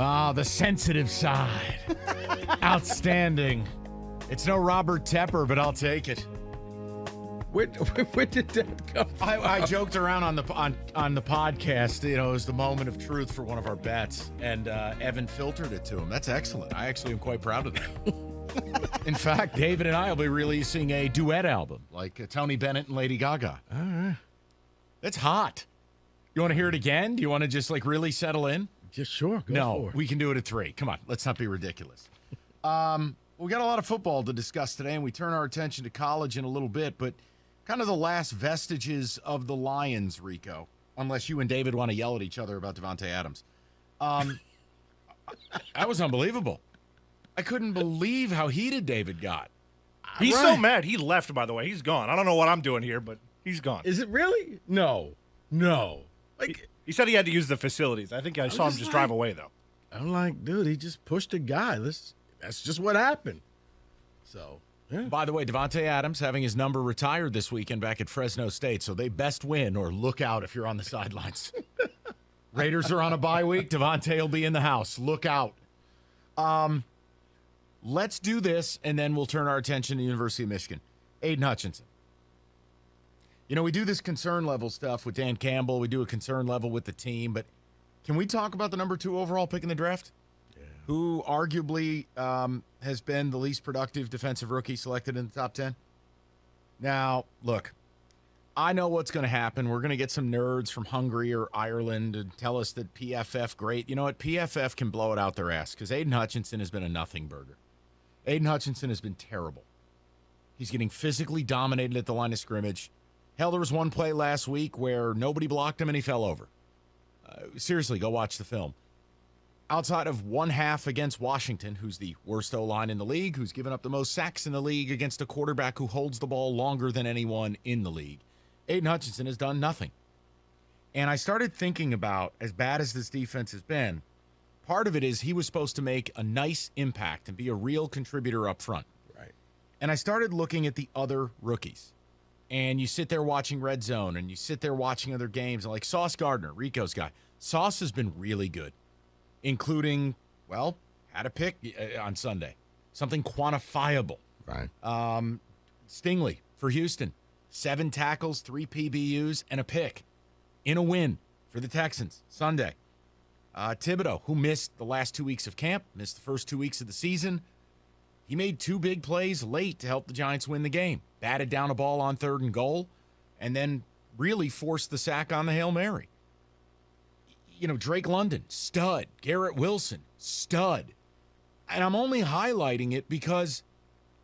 Oh, the sensitive side. Outstanding. It's no Robert Tepper, but I'll take it. Where did that come from? I joked around on the podcast. You know, it was the moment of truth for one of our bets, and Evan filtered it to him. That's excellent. I actually am quite proud of that. In fact, David and I will be releasing a duet album, like Tony Bennett and Lady Gaga. All right. That's hot. You want to hear it again? Do you want to just like really settle in? Just sure. Go No, for it. we can do it at 3. Come on, let's not be ridiculous. We got a lot of football to discuss today, and we turn our attention to college in a little bit, but kind of the last vestiges of the Lions, Rico, unless you and David want to yell at each other about Davante Adams. That was unbelievable. I couldn't believe how heated David got. He's so mad. He left, by the way. He's gone. I don't know what I'm doing here, but he's gone. Is it really? No. Like, He said he had to use the facilities. I think I saw him just drive away, though. I'm like, dude, he just pushed a guy. That's just what happened. So, yeah. By the way, Davante Adams having his number retired this weekend back at Fresno State, so they best win or look out if you're on the sidelines. Raiders are on a bye week. Davante will be in the house. Look out. Let's do this, and then we'll turn our attention to the University of Michigan. Aidan Hutchinson. You know, we do this concern level stuff with Dan Campbell. We do a concern level with the team, but can we talk about the number 2 overall pick in the draft? Yeah. Who arguably has been the least productive defensive rookie selected in the top 10? Now, look, I know what's going to happen. We're going to get some nerds from Hungary or Ireland to tell us that PFF great. You know what? PFF can blow it out their ass because Aidan Hutchinson has been a nothing burger. Aidan Hutchinson has been terrible. He's getting physically dominated at the line of scrimmage. Hell, there was one play last week where nobody blocked him and he fell over. Seriously, go watch the film. Outside of one half against Washington, who's the worst O-line in the league, who's given up the most sacks in the league against a quarterback who holds the ball longer than anyone in the league, Aidan Hutchinson has done nothing. And I started thinking about, as bad as this defense has been, part of it is he was supposed to make a nice impact and be a real contributor up front. Right. And I started looking at the other rookies. And you sit there watching Red Zone, and you sit there watching other games, and like Sauce Gardner, Rico's guy. Sauce has been really good, including, well, had a pick on Sunday. Something quantifiable. Right. Stingley for Houston. 7 tackles, 3 PBUs, and a pick in a win for the Texans Sunday. Thibodeau, who missed the last 2 weeks of camp, missed the first 2 weeks of the season. He made 2 big plays late to help the Giants win the game. Batted down a ball on 3rd and goal, and then really forced the sack on the Hail Mary. You know, Drake London, stud. Garrett Wilson, stud. And I'm only highlighting it because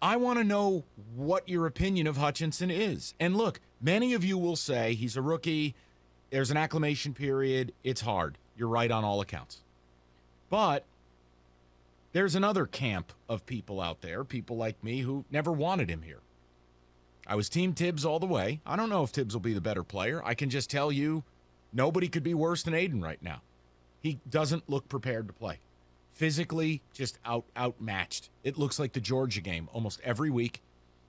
I want to know what your opinion of Hutchinson is. And look, many of you will say he's a rookie. There's an acclimation period. It's hard. You're right on all accounts. But there's another camp of people out there, people like me, who never wanted him here. I was Team Tibbs all the way. I don't know if Tibbs will be the better player. I can just tell you nobody could be worse than Aidan right now. He doesn't look prepared to play. Physically, just outmatched. It looks like the Georgia game almost every week.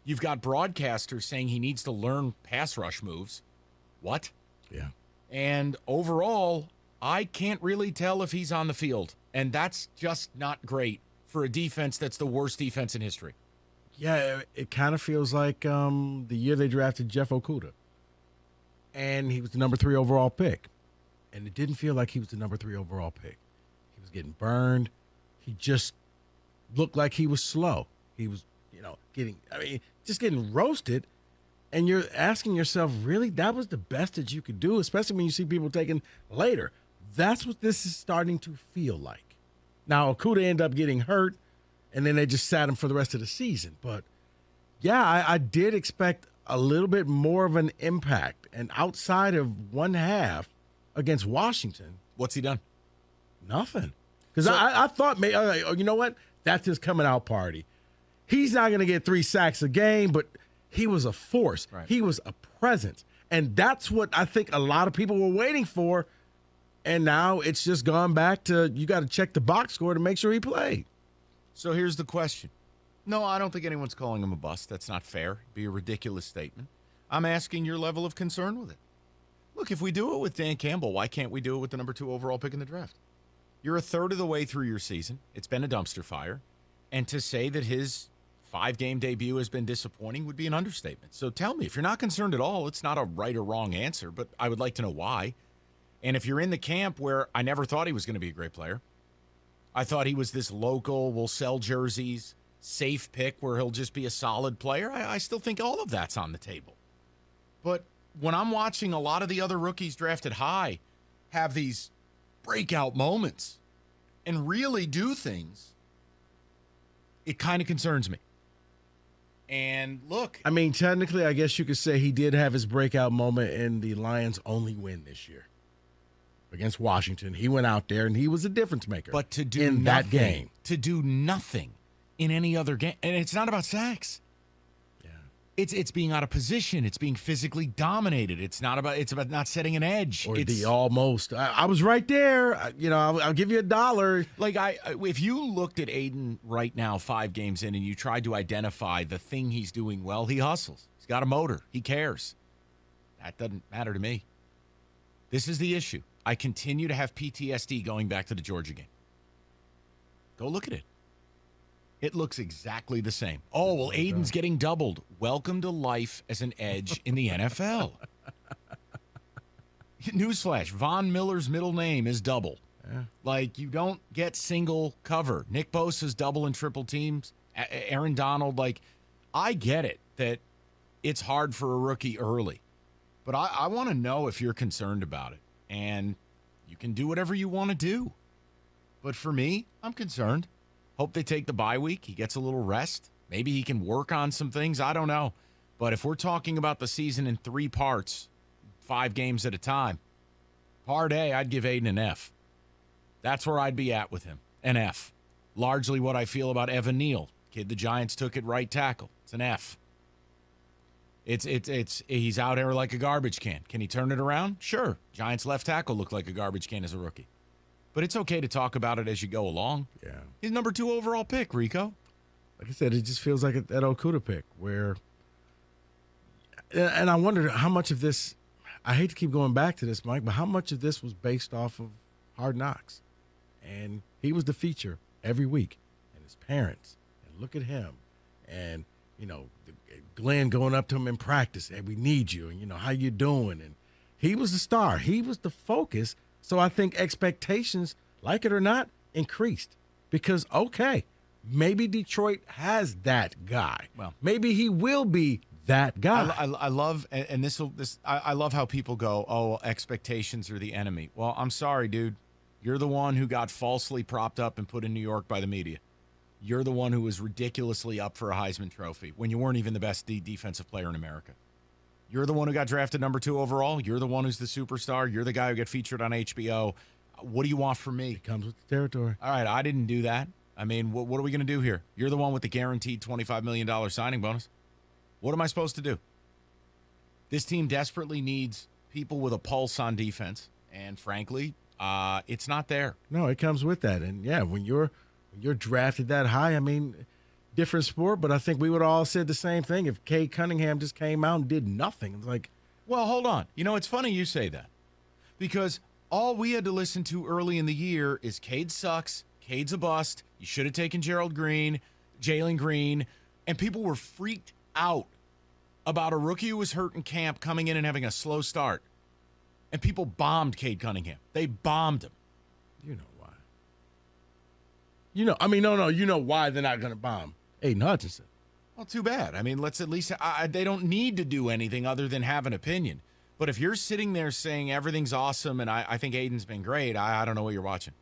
You've got broadcasters saying he needs to learn pass rush moves. What? Yeah. And overall, I can't really tell if he's on the field. And that's just not great for a defense that's the worst defense in history. Yeah, it kind of feels like the year they drafted Jeff Okudah. And he was the number 3 overall pick. And it didn't feel like he was the number 3 overall pick. He was getting burned. He just looked like he was slow. He was, just getting roasted. And you're asking yourself, really, that was the best that you could do, especially when you see people taken later. That's what this is starting to feel like. Now, Okudah ended up getting hurt, and then they just sat him for the rest of the season. But, yeah, I did expect a little bit more of an impact. And outside of one half against Washington. What's he done? Nothing. Because I thought, you know what? That's his coming out party. He's not going to get 3 sacks a game, but he was a force. Right. He was a presence. And that's what I think a lot of people were waiting for. And now it's just gone back to you got to check the box score to make sure he played. So here's the question. No, I don't think anyone's calling him a bust. That's not fair. It'd be a ridiculous statement. I'm asking your level of concern with it. Look, if we do it with Dan Campbell, why can't we do it with the number 2 overall pick in the draft? You're a third of the way through your season. It's been a dumpster fire. And to say that his 5-game debut has been disappointing would be an understatement. So tell me, if you're not concerned at all, it's not a right or wrong answer, but I would like to know why. And if you're in the camp where I never thought he was going to be a great player, I thought he was this local, will sell jerseys, safe pick where he'll just be a solid player, I still think all of that's on the table. But when I'm watching a lot of the other rookies drafted high have these breakout moments and really do things, it kind of concerns me. And look, I mean, technically, I guess you could say he did have his breakout moment in the Lions' only win this year against Washington. He went out there and he was a difference maker. But to do in that game, to do nothing in any other game, and it's not about sacks. It's being out of position. It's being physically dominated. It's about not setting an edge. Or it's the almost. I was right there. I'll give you $1. Like if you looked at Aidan right now, 5 games in, and you tried to identify the thing he's doing well, he hustles. He's got a motor. He cares. That doesn't matter to me. This is the issue. I continue to have PTSD going back to the Georgia game. Go look at it. It looks exactly the same. Oh, well, Aidan's getting doubled. Welcome to life as an edge in the NFL. Newsflash, Von Miller's middle name is double. Yeah. Like, you don't get single cover. Nick Bosa's double and triple teams. Aaron Donald, like, I get it that it's hard for a rookie early. But I want to know if you're concerned about it. And you can do whatever you want to do. But for me, I'm concerned. Hope they take the bye week. He gets a little rest. Maybe he can work on some things. I don't know. But if we're talking about the season in 3 parts, 5 games at a time, part A, I'd give Aidan an F. That's where I'd be at with him. An F. Largely what I feel about Evan Neal. Kid the Giants took at right tackle. It's an F. He's out there like a garbage can. Can he turn it around? Sure. Giants left tackle looked like a garbage can as a rookie. But it's okay to talk about it as you go along. Yeah. He's number 2 overall pick, Rico. Like I said, it just feels like that Okudah pick where – and I wonder how much of this – I hate to keep going back to this, Mike, but how much of this was based off of Hard Knocks? And he was the feature every week. And his parents. And look at him. And, Glenn going up to him in practice. Hey, we need you. And, how you doing? And he was the star. He was the focus. So I think expectations, like it or not, increased because, okay, maybe Detroit has that guy. Well, maybe he will be that guy. I love, and I love how people go, oh, expectations are the enemy. Well, I'm sorry, dude. You're the one who got falsely propped up and put in New York by the media. You're the one who was ridiculously up for a Heisman Trophy when you weren't even the best defensive player in America. You're the one who got drafted number 2 overall. You're the one who's the superstar. You're the guy who got featured on HBO. What do you want from me? It comes with the territory. All right, I didn't do that. I mean, what are we going to do here? You're the one with the guaranteed $25 million signing bonus. What am I supposed to do? This team desperately needs people with a pulse on defense, and frankly, it's not there. No, it comes with that. And, yeah, when you're drafted that high, I mean – different sport, but I think we would all said the same thing if Cade Cunningham just came out and did nothing. It's like, well, hold on. It's funny you say that because all we had to listen to early in the year is Cade sucks, Cade's a bust, you should have taken Jalen Green, and people were freaked out about a rookie who was hurt in camp coming in and having a slow start, and people bombed Cade Cunningham. They bombed him. You know why. You know why they're not going to bomb Aidan Hutchinson. Well, too bad. I mean, let's at least they don't need to do anything other than have an opinion. But if you're sitting there saying everything's awesome and I think Aidan's been great, I don't know what you're watching.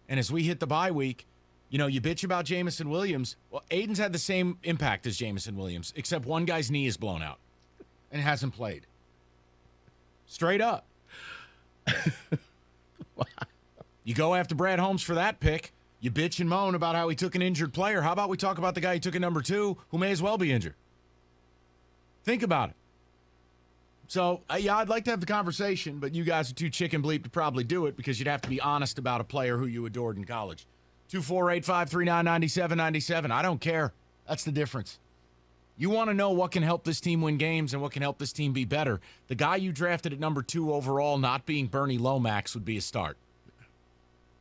And as we hit the bye week, you bitch about Jamison Williams. Well, Aidan's had the same impact as Jamison Williams, except one guy's knee is blown out and hasn't played. Straight up. You go after Brad Holmes for that pick. You bitch and moan about how he took an injured player. How about we talk about the guy who took a number 2 who may as well be injured? Think about it. So, yeah, I'd like to have the conversation, but you guys are too chicken bleep to probably do it because you'd have to be honest about a player who you adored in college. 248-539-9797. I don't care. That's the difference. You want to know what can help this team win games and what can help this team be better. The guy you drafted at number 2 overall not being Bernie Lomax would be a start.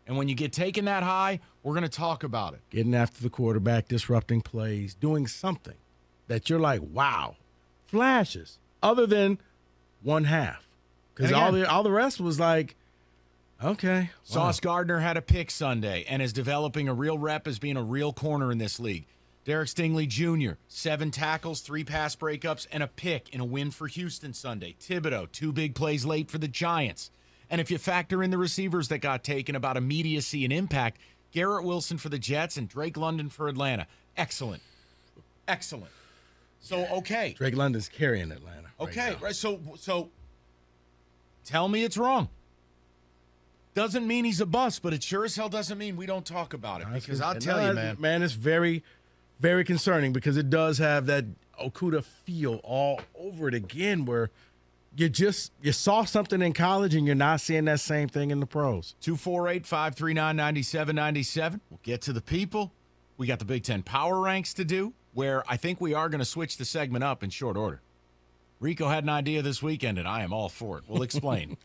And when you get taken that high, we're going to talk about it. Getting after the quarterback, disrupting plays, doing something that you're like, wow, flashes, other than one half. Because all the rest was like, okay. Sauce Gardner had a pick Sunday and is developing a real rep as being a real corner in this league. Derek Stingley Jr., 7 tackles, 3 pass breakups, and a pick in a win for Houston Sunday. Thibodeau, 2 big plays late for the Giants. And if you factor in the receivers that got taken about immediacy and impact, Garrett Wilson for the Jets and Drake London for Atlanta. Excellent. Excellent. So, okay. Drake London's carrying Atlanta. Okay. Right. So tell me it's wrong. Doesn't mean he's a bust, but it sure as hell doesn't mean we don't talk about it. Because I'll tell you, man. Man, it's very, very concerning because it does have that Okudah feel all over it again where you saw something in college and you're not seeing that same thing in the pros. 248-539-9797. We'll get to the people. We got the Big Ten Power Ranks to do, where I think we are going to switch the segment up in short order. Rico had an idea this weekend, and I am all for it. We'll explain.